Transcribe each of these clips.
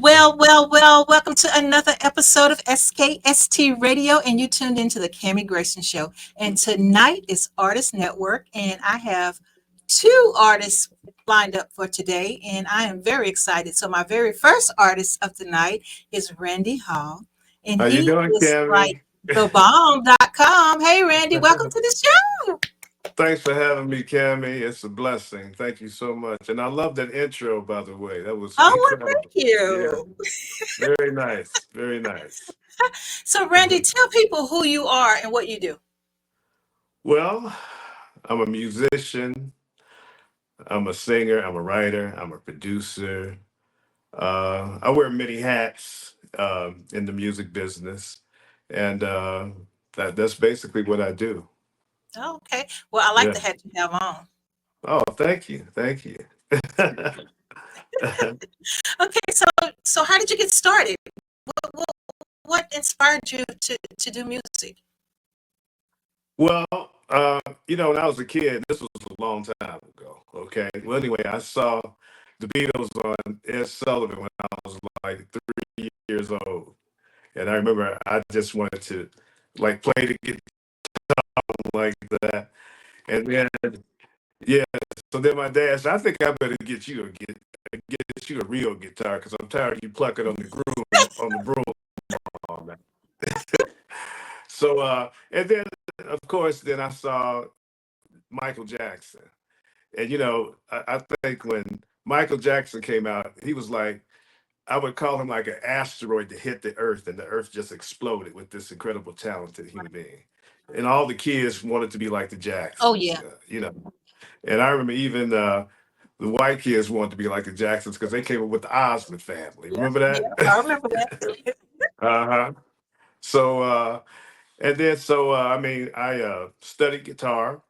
Well, welcome to another episode of SKST Radio, and you tuned into the Kami Grayson Show. And tonight is Artist Network, and I have two artists lined up for today, and I am very excited. So, my very first artist of the night is Randy Hall, and How you he doing, is like Kami? thebomb.com. Hey, Randy, welcome to the show. Thanks for having me, Kami. It's a blessing. Thank you so much. And I love that intro, by the way. That was Oh, well, thank incredible. Yeah, you. very nice. Very nice. So, Randy, tell people who you are and what you do. Well, I'm a musician. I'm a singer. I'm a writer. I'm a producer. I wear many hats in the music business. And that's basically what I do. Okay. Well, I like Yeah. the hat you have on. Oh, thank you. Thank you. Okay, so how did you get started? What, what inspired you to do music? Well, when I was a kid, this was a long time ago. Okay. Well, anyway, I saw the Beatles on Ed Sullivan when I was like 3 years old, and I remember I just wanted to like play the guitar like that, and then yeah. So then my dad said, "I think I better get you a real guitar because I'm tired of you plucking on the broom all night." So and then of course then I saw Michael Jackson. And I think when Michael Jackson came out, he was like, I would call him like an asteroid that hit the earth, and the earth just exploded with this incredible talented human being. And all the kids wanted to be like the Oh Jacksons, yeah. And I remember even the white kids wanted to be like the Jacksons because they came up with the Osmond family. Yeah, Remember yeah, that? I remember that. Uh-huh. So, and then I mean, I studied guitar.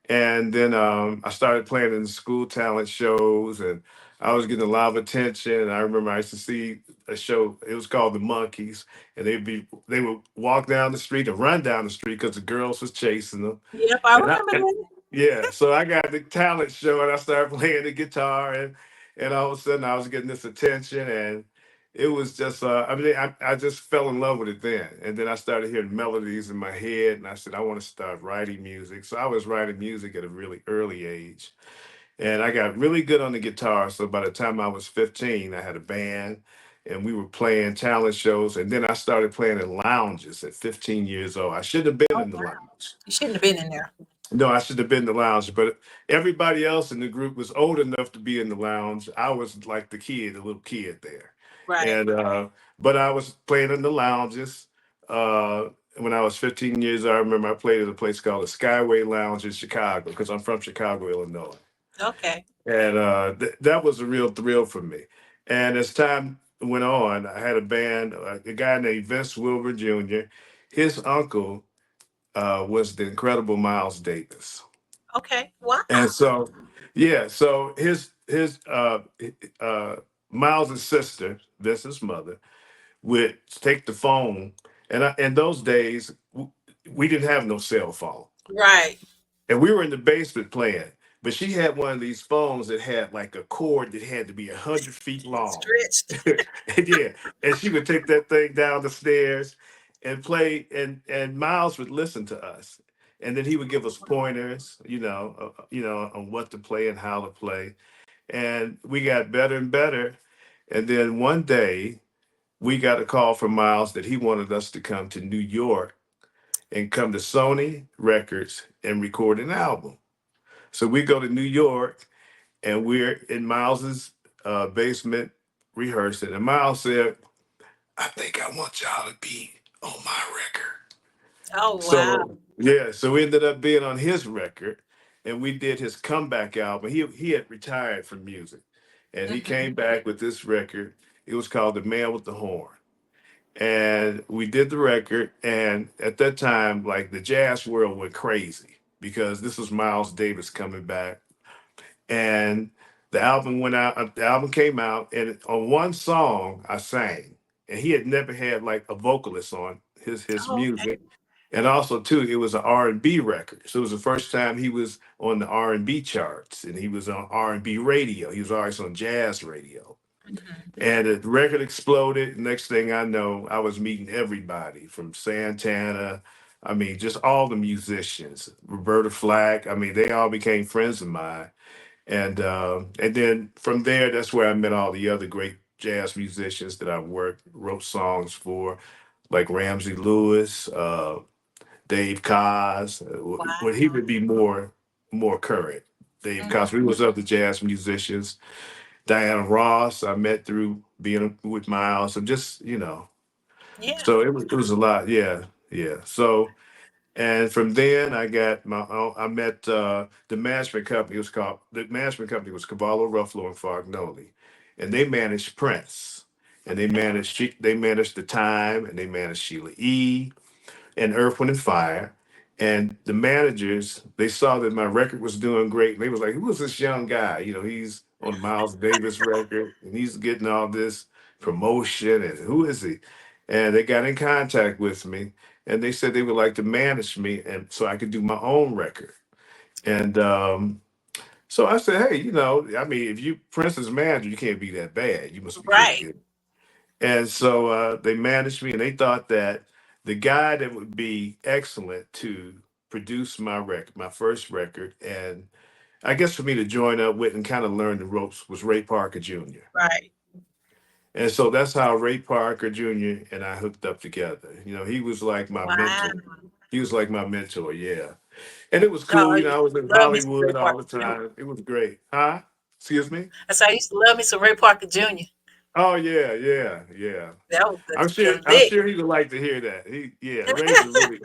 And then I started playing in school talent shows, and I was getting a lot of attention. And I remember I used to see a show. It was called The Monkeys, and they would walk down the street or run down the street because the girls was chasing them. Yep, I And remember that. yeah, so I got the talent show, and I started playing the guitar, and all of a sudden I was getting this attention, and it was just I mean I just fell in love with it then, and then I started hearing melodies in my head, and I said I want to start writing music. So I was writing music at a really early age, and I got really good on the guitar. So by the time I was 15, I had a band. And we were playing talent shows, and then I started playing in lounges at 15 years old. I shouldn't have been Oh in the wow. lounge. You shouldn't have been in there. No, I should have been in the lounge, but everybody else in the group was old enough to be in the lounge. I was like the little kid there. Right. And but I was playing in the lounges. When I was 15 years old, I remember I played at a place called the Skyway Lounge in Chicago because I'm from Chicago, Illinois. Okay. And that was a real thrill for me. And as time went on, I had a band, a guy named Vince Wilbur Jr. His uncle was the incredible Miles Davis. Okay. Wow. And so, yeah, so uh Miles' sister, Vince's mother, would take the phone, and in those days we didn't have no cell phone, Right. and we were in the basement playing. But she had one of these phones that had like a cord that had to be 100 feet long. Stretched. And yeah, and she would take that thing down the stairs and play, and Miles would listen to us, and then he would give us pointers, on what to play and how to play, and we got better and better. And then one day we got a call from Miles that he wanted us to come to New York and come to Sony Records and record an album. So we go to New York, and we're in Miles's basement rehearsing, and Miles said, I think I want y'all to be on my record. Oh wow. So yeah, so we ended up being on his record, and we did his comeback album. He had retired from music, and he Hmm. came back with this record. It was called The Man with the Horn. And we did the record, and at that time, like the jazz world went crazy because this was Miles Davis coming back. And the album came out, and on one song I sang, and he had never had like a vocalist on his Oh, okay. music. And also too, it was an R&B record. So it was the first time he was on the R&B charts, and he was on R&B radio. He was always on jazz radio. Mhm. And the record exploded. Next thing I know, I was meeting everybody from Santana. I mean, just all the musicians, Roberta Flack. I mean, they all became friends of mine. And then from there, that's where I met all the other great jazz musicians that I worked, wrote songs for, like Ramsey Lewis, Dave Koz. Well, he Wow. would be more current. Dave Koz. We Mhm. was other jazz musicians. Diana Ross, I met through being with Miles. So just, Yeah. so it was a lot. Yeah. Yeah. So, and from then I got my own, I met the management company. The management company was Cavallo, Ruffalo, and Fagnoli. And they managed Prince. And Okay. they managed The Time, and they managed Sheila E. and Earth, Wind, and Fire. And the managers, they saw that my record was doing great. And they was like, who is this young guy? He's on Miles Davis record and he's getting all this promotion. And who is he? And they got in contact with me and they said they would like to manage me and so I could do my own record. And so I said, hey, I mean, if you Prince's manager, you can't be that bad. You must be pretty Right. good. And so they managed me, and they thought that the guy that would be excellent to produce my record, my first record, and I guess for me to join up with and kind of learn the ropes was Ray Parker Jr. Right. And so that's how Ray Parker Jr. and I hooked up together. He was like my Wow. mentor. He was like my mentor, yeah. And it was Oh, cool. I used I was in to love me some Ray Hollywood all the Parker Jr. time. It was great. Huh? Excuse me? I said I used to love me some Ray Parker Jr. Oh yeah, yeah, yeah. That was I'm sure. the I'm Vic. sure he would like to hear that. Yeah, Ray's a really.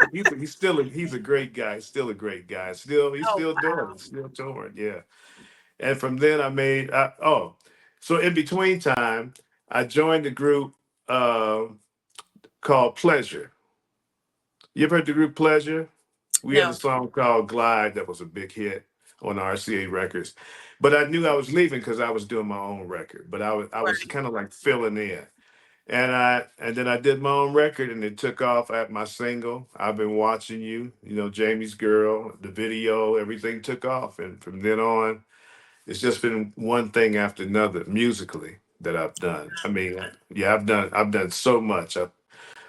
He's a great guy. Still a great guy. He's Oh, still doing wow. it. Still touring. Yeah. And from then so in between time, I joined the group uh, called Pleasure. You ever heard the group Pleasure? We had a No. song called Glide that was a big hit on RCA Records, but I knew I was leaving because I was doing my own record. But I was Right. kind of like filling in. And then I did my own record and it took off at my single. I've been watching you, Jamie's Girl, the video, everything took off. And from then on, it's just been one thing after another musically that I've done. I mean, yeah, I've done so much. I've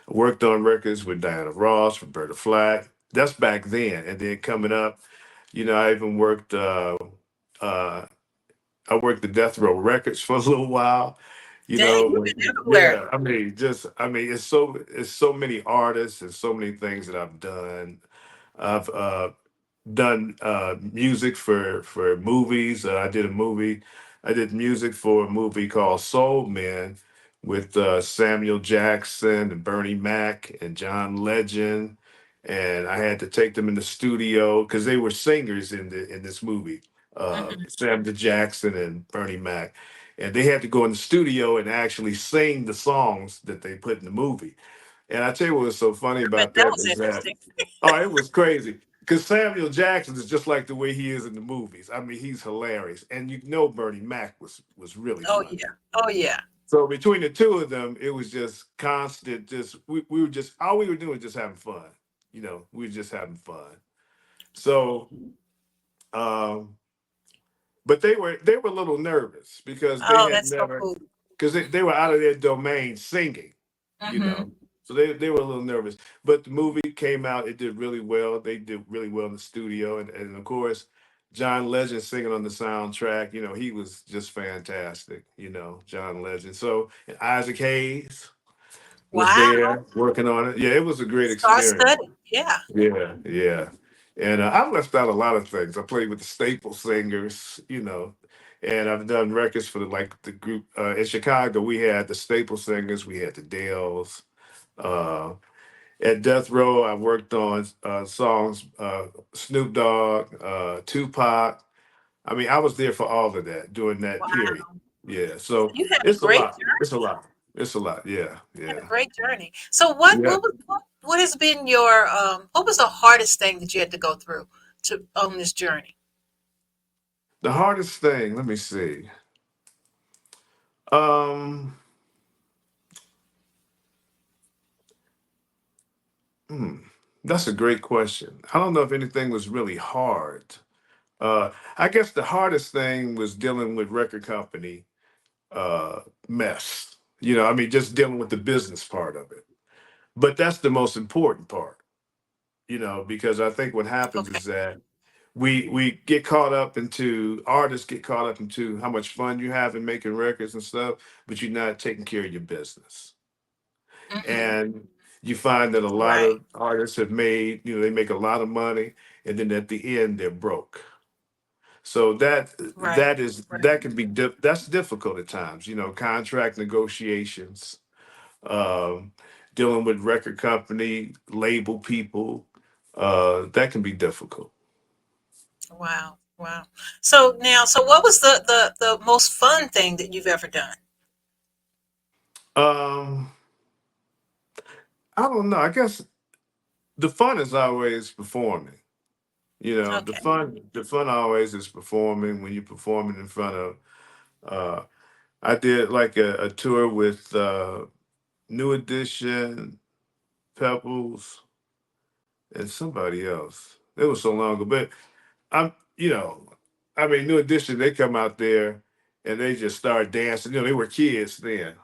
worked on records with Diana Ross, Roberta Flack. That's back then. And then coming up, I even uh I worked the Death Row Records for a little while. Dang, you've been everywhere. Yeah. I mean, it's so many artists and so many things that I've done. I've done music for movies. I did a movie. I did music for a movie called Soul Men with Samuel Jackson and Bernie Mac and John Legend. And I had to take them in the studio because they were singers in this movie. Mhm. Samuel Jackson and Bernie Mac, and they had to go in the studio and actually sing the songs that they put in the movie. And I tell you what was so funny I bet about that that was is that, interesting. oh, it was crazy. Because Samuel Jackson is just like the way he is in the movies. I mean, he's hilarious. And Bernie Mac was really Oh funny. yeah. Oh yeah. So between the two of them, it was just constant, just we were just all we were doing was just having fun. We were just having fun. So um but they were a little nervous because they Oh, had that's so never cool. because they were out of their domain singing, you know. Hmm. So they were a little nervous. But the movie came out, it did really well. They did really well in the studio. And of course, John Legend singing on the soundtrack, he was just fantastic, John Legend. So and Isaac Hayes was Wow. there working on it. Yeah, it was a great Star experience. study. Yeah. Yeah, yeah. And I left out a lot of things. I played with the Staple Singers, and I've done records for the group in Chicago. We had the Staple Singers, we had the Dales. Uh, at Death Row, I worked on songs Snoop Dogg, Tupac. I mean, I was there for all of that during that period. Wow. Yeah, So so you had a it's a great lot. journey. It's a lot. It's a lot. Yeah, You had a yeah, great journey. So what yeah. what has been your what was the hardest thing that you had to go through to on this journey? The hardest thing, let me see. Um, hmm, that's a great question. I don't know if anything was really hard. I guess the hardest thing was dealing with record company mess. I mean, just dealing with the business part of it. But that's the most important part, because I think what happens Okay. is that we get caught up into artists get caught up into how much fun you have in making records and stuff, but you're not taking care of your business. Mm-hmm. And you find that a lot Right. of artists have made, they make a lot of money, and then at the end they're broke. So that Right. that is Right. that can be that's difficult at times. Contract negotiations, um, dealing with record company, label people, that can be difficult. Wow. Wow. So now, so what was the most fun thing that you've ever done? Um, I don't know. I guess the fun is always performing. The Okay. fun always is performing when you're performing in front of. Uh, I did like a tour with New Edition, Pebbles, and somebody else. It was so long ago, but I'm, I mean, New Edition. They come out there and they just start dancing. They were kids then.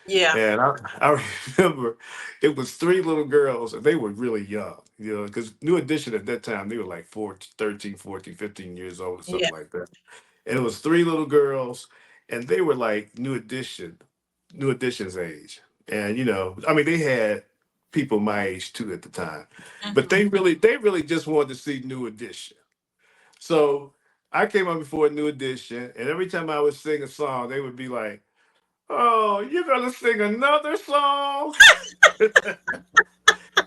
Yeah. And I remember it was three little girls, and they were really young, because New Edition at that time, they were like 14, 13, 14, 15 years old or Yeah. something like that. And it was three little girls, and they were like New Edition's age. And, I mean, they had people my age too at the time, but Mm-hmm. they really just wanted to see New Edition. So I came up before New Edition, and every time I would sing a song, they would be like, "Oh, you're gonna sing another song?"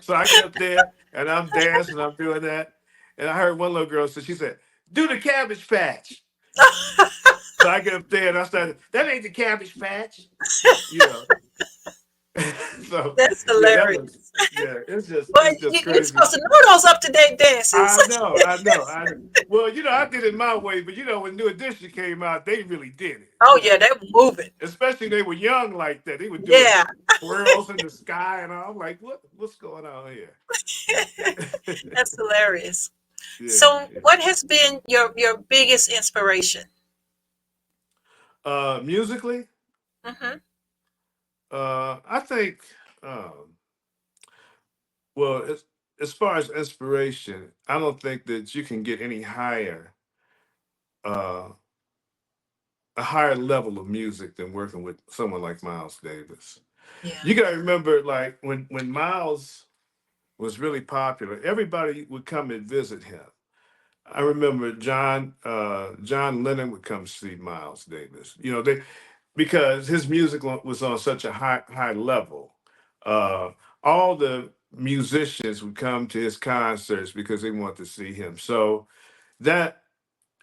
So I get up there and I'm dancing, I'm doing that. And I heard one little girl say, she said, "Do the Cabbage Patch." So I get up there and I started, "That ain't the Cabbage Patch." You know. So That's yeah, that was hilarious. yeah, But it's just you're crazy. supposed to know those up to date dances. I know. Well, I did it my way, but when New Edition came out, they really did it, Oh yeah, they were moving. Especially they were young like that. They were doing Yeah. twirls in the sky and all. I'm like, what's going on here? That's hilarious. Yeah, So yeah. what has been your biggest inspiration? Musically, Hmm. I think, um, well, as far as inspiration, I don't think that you can get any higher, uh, a higher level of music than working with someone like Miles Davis. Yeah. You got to remember, like when Miles was really popular, everybody would come and visit him. I remember John Lennon would come see Miles Davis. Because his music was on such a high level. Uh, all the musicians would come to his concerts because they want to see him. So that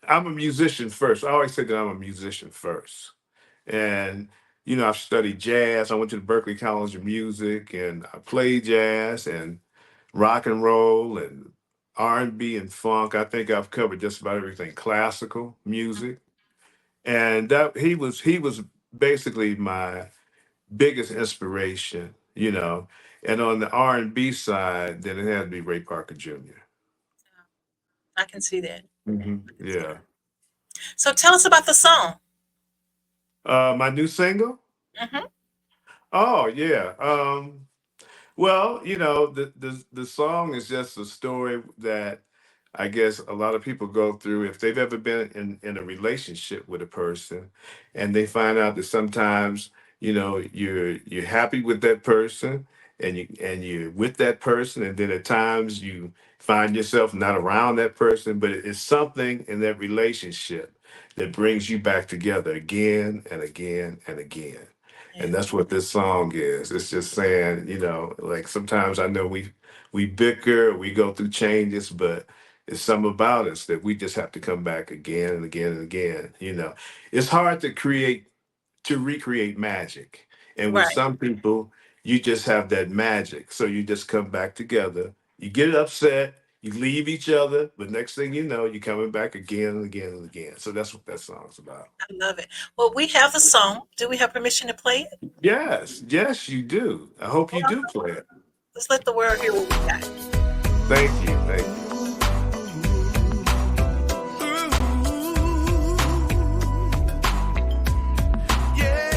I'm a musician first. I always say that I'm a musician first. And I've studied jazz. I went to the Berklee College of Music, and I played jazz and rock and roll and R&B and funk. I think I've covered just about everything classical music. And that he was basically my biggest inspiration. And on the R&B side, then it had to be Ray Parker Jr. I can see that. See Yeah. that. So tell us about the song. My new single. Hmm. Oh yeah. Well, the song is just a story that I guess a lot of people go through if they've ever been in a relationship with a person, and they find out that sometimes, you're happy with that person, and you're with that person, and then at times you find yourself not around that person, but it's something in that relationship that brings you back together again and again and again. And Yeah. that's what this song is. It's just saying, like sometimes I know we bicker, we go through changes, but it's something about us that we just have to come back again and again and again. It's hard to recreate magic. And with Right. some people, you just have that magic. So you just come back together. You get upset, you leave each other, but next thing you know, you're coming back again and again and again. So that's what that song's about. I love it. Well, we have the song. Do we have permission to play it? Yes, yes, you do. I hope you do play it. Let's let the world hear what we got. Thank you. Thank you. Yeah.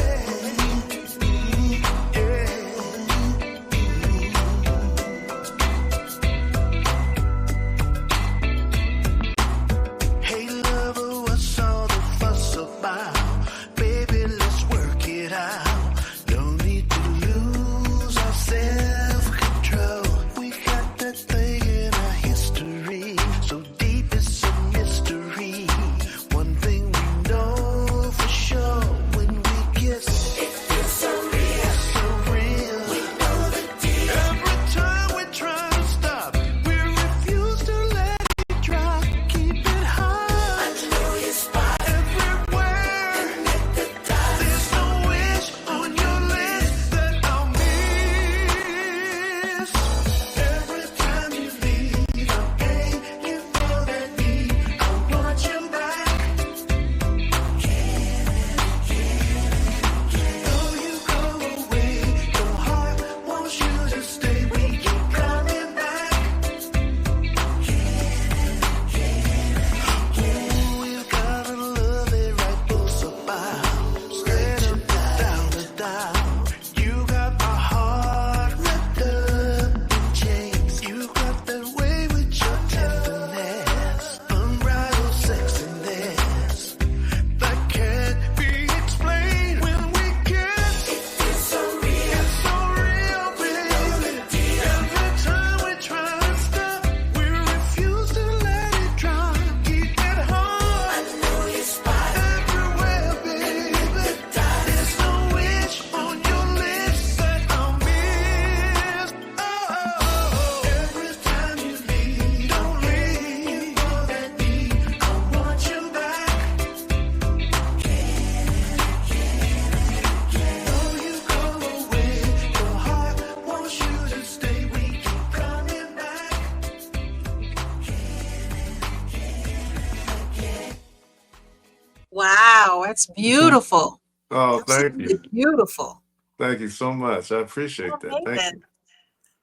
Wow, that's beautiful. Oh, thank Absolutely you. beautiful. Thank you so much. I appreciate that. Thank Amazing. you.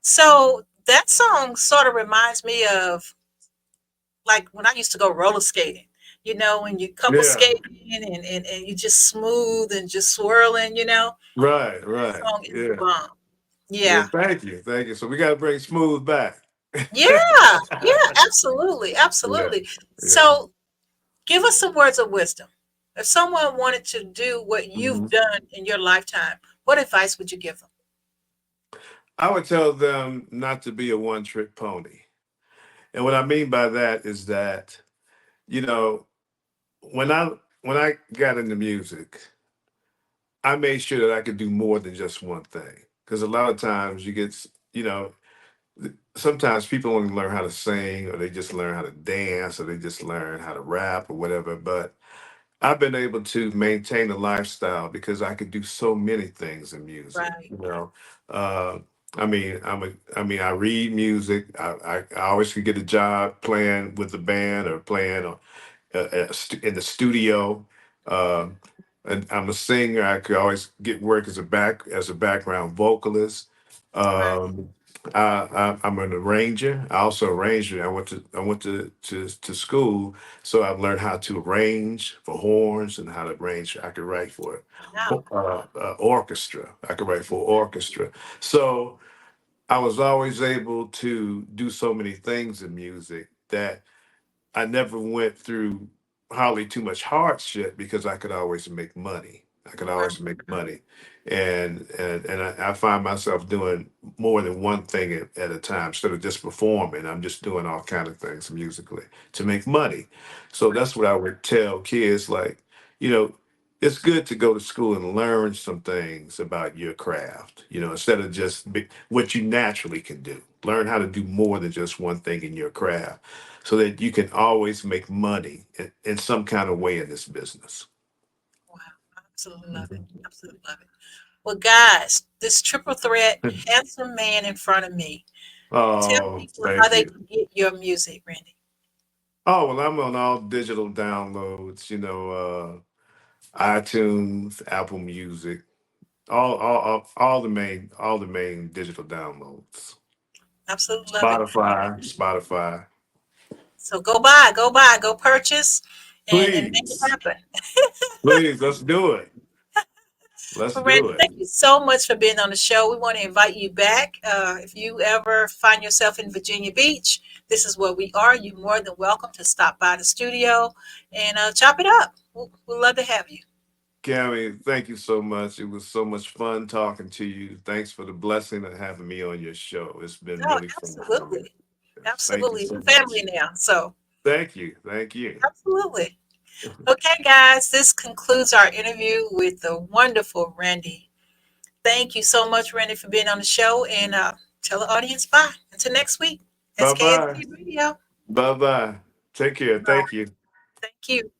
So that song sort of reminds me of like when I used to go roller skating. You know, when you couple Yeah. skating and you just smooth and just swirling, you know. Right, That right. song is Yeah. bomb. Yeah, Yeah. thank you. Thank you. So we got to bring Smooth back. Yeah. Yeah, absolutely. Yeah. Absolutely. Yeah. So give us some words of wisdom. If someone wanted to do what you've Mhm. done in your lifetime, what advice would you give them? I would tell them not to be a one-trick pony. And what I mean by that is that, you know, when I when I got into music, I made sure that I could do more than just one thing. Because a lot of times you get, you know, sometimes people only learn how to sing, or they just learn how to dance, or they just learn how to rap or whatever. But I've been able to maintain a lifestyle because I could do so many things in music. Right. You know, uh, I read music. I always could get a job playing with the band or playing in the studio. Um, and I'm a singer. I could always get work as a background vocalist. Right. Um, I'm an arranger. I also arranged. I went to school, so I've learned how to arrange for horns and how to arrange. I could write for Wow. orchestra. I could write for orchestra. So I was always able to do so many things in music that I never went through hardly too much hardship because I could always make money. I could Right. always make money, and I find myself doing more than one thing at a time instead of just performing. I'm just doing all kind of things musically to make money. So Right. that's what I would tell kids, like, you know, it's good to go to school and learn some things about your craft, instead of just what you naturally can do. Learn how to do more than just one thing in your craft so that you can always make money in some kind of way in this business. Wow. Absolutely love it. Mhm. Absolutely love it. Well, guys, this triple threat handsome man in front of me. Tell Oh, people how thank they you. can get your music, Randy. Oh, well, I'm on all digital downloads, iTunes, Apple Music, all the main digital downloads. Absolutely love it. Spotify. So go purchase and make it Please, happen. please, let's do it. Let's Well, do Randy, it. thank you so much for being on the show. We want to invite you back. If you ever find yourself in Virginia Beach, this is where we are. You're more than welcome to stop by the studio and chop it up. We'd love to have you. Kami, thank you so much. It was so much fun talking to you. Thanks for the blessing of having me on your show. It's been Oh, really fun for me. absolutely. Yes, thank you Absolutely. so We're family much. now. So, Thank you. Thank you. absolutely. Okay, guys, this concludes our interview with the wonderful Randy. Thank you so much, Randy, for being on the show and tell the audience bye. Until next week, Bye bye. SKST Radio. Bye bye. Take care. Bye. Thank you. Thank you.